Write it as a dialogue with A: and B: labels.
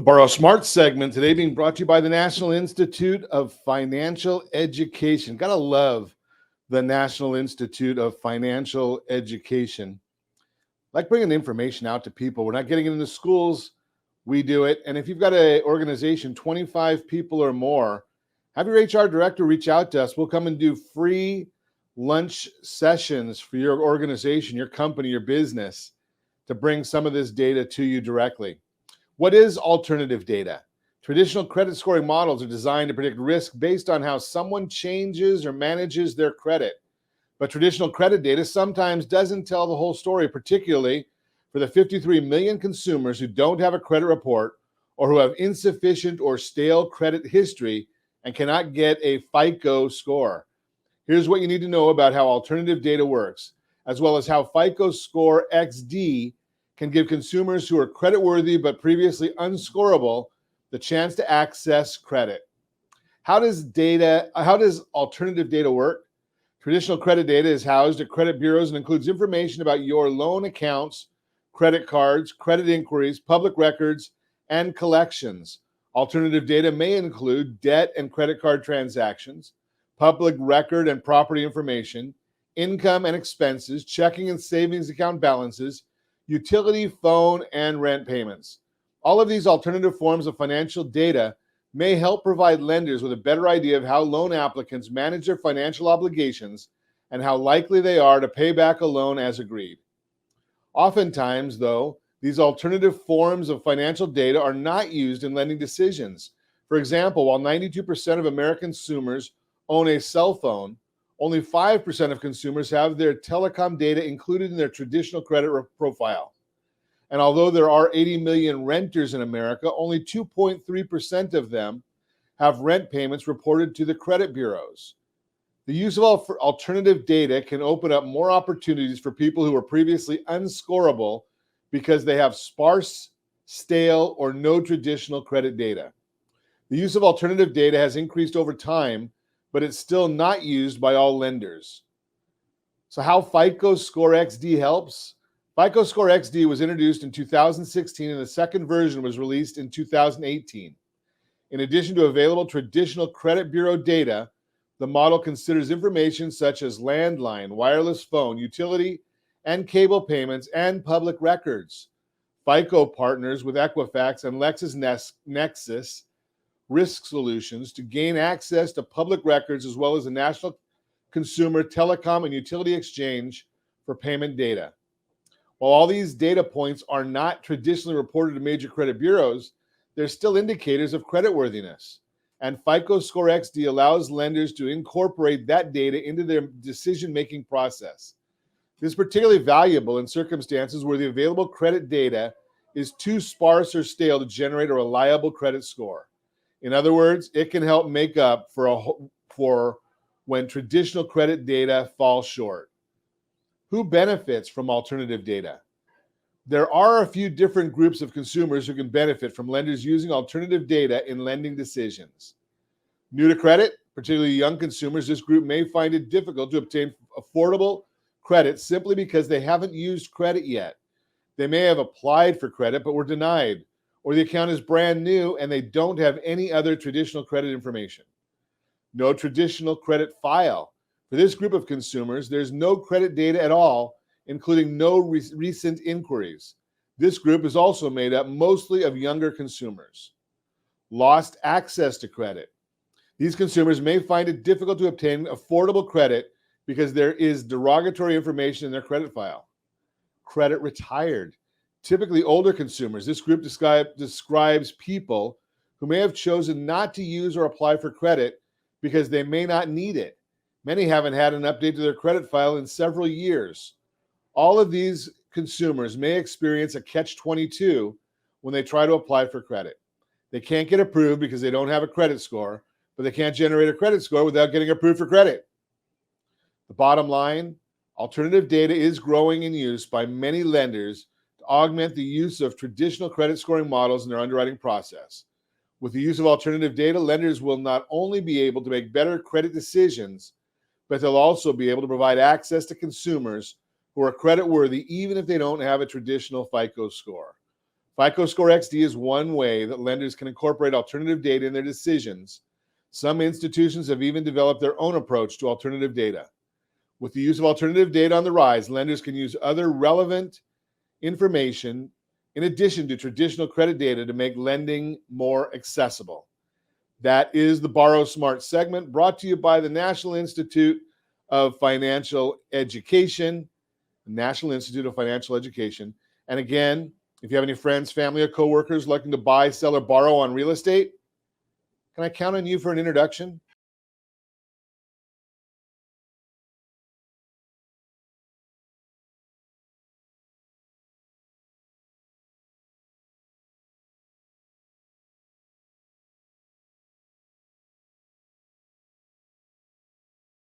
A: The Borrow Smart segment today being brought to you by the National Institute of Financial Education. Gotta love the National Institute of Financial Education. Like bringing the information out to people. We're not getting it in the schools, we do it. And if you've got an organization, 25 people or more, have your HR director reach out to us. We'll come and do free lunch sessions for your organization, your company, your business to bring some of this data to you directly. What is alternative data? Traditional credit scoring models are designed to predict risk based on how someone changes or manages their credit. But traditional credit data sometimes doesn't tell the whole story, particularly for the 53 million consumers who don't have a credit report or who have insufficient or stale credit history and cannot get a FICO score. Here's what you need to know about how alternative data works, as well as how FICO Score XD can give consumers who are creditworthy but previously unscorable the chance to access credit. How does alternative data work? Traditional credit data is housed at credit bureaus and includes information about your loan accounts, credit cards, credit inquiries, public records, and collections. Alternative data may include debt and credit card transactions, public record and property information, income and expenses, checking and savings account balances, utility, phone, and rent payments. All of these alternative forms of financial data may help provide lenders with a better idea of how loan applicants manage their financial obligations and how likely they are to pay back a loan as agreed. Oftentimes, though, these alternative forms of financial data are not used in lending decisions. For example, while 92% of American consumers own a cell phone, only 5% of consumers have their telecom data included in their traditional credit profile. And although there are 80 million renters in America, only 2.3% of them have rent payments reported to the credit bureaus. The use of alternative data can open up more opportunities for people who were previously unscorable because they have sparse, stale, or no traditional credit data. The use of alternative data has increased over time, but it's still not used by all lenders. So how FICO Score XD helps? FICO Score XD was introduced in 2016 and the second version was released in 2018. In addition to available traditional credit bureau data, the model considers information such as landline, wireless phone, utility, and cable payments, and public records. FICO partners with Equifax and LexisNexis Risk Solutions to gain access to public records as well as the National Consumer Telecom and Utility Exchange for payment data. While all these data points are not traditionally reported to major credit bureaus, they're still indicators of creditworthiness. And FICO Score XD allows lenders to incorporate that data into their decision-making process. This is particularly valuable in circumstances where the available credit data is too sparse or stale to generate a reliable credit score. In other words, it can help make up for when traditional credit data falls short. Who benefits from alternative data? There are a few different groups of consumers who can benefit from lenders using alternative data in lending decisions. New to credit, particularly young consumers, this group may find it difficult to obtain affordable credit simply because they haven't used credit yet. They may have applied for credit but were denied, or the account is brand new and they don't have any other traditional credit information. No traditional credit file. For this group of consumers, there's no credit data at all, including no recent inquiries. This group is also made up mostly of younger consumers. Lost access to credit. These consumers may find it difficult to obtain affordable credit because there is derogatory information in their credit file. Credit retired. Typically older consumers. This group describes people who may have chosen not to use or apply for credit because they may not need it. Many haven't had an update to their credit file in several years. All of these consumers may experience a catch-22 when they try to apply for credit. They can't get approved because they don't have a credit score, but they can't generate a credit score without getting approved for credit. The bottom line, alternative data is growing in use by many lenders to augment the use of traditional credit scoring models in their underwriting process. With the use of alternative data, lenders will not only be able to make better credit decisions, but they'll also be able to provide access to consumers who are creditworthy even if they don't have a traditional FICO score. FICO Score XD is one way that lenders can incorporate alternative data in their decisions. Some institutions have even developed their own approach to alternative data. With the use of alternative data on the rise, lenders can use other relevant information in addition to traditional credit data to make lending more accessible. That is the Borrow Smart segment, brought to you by the National Institute of Financial Education. National Institute of Financial Education. And again, if you have any friends, family, or coworkers looking to buy, sell, or borrow on real estate, can I count on you for an introduction?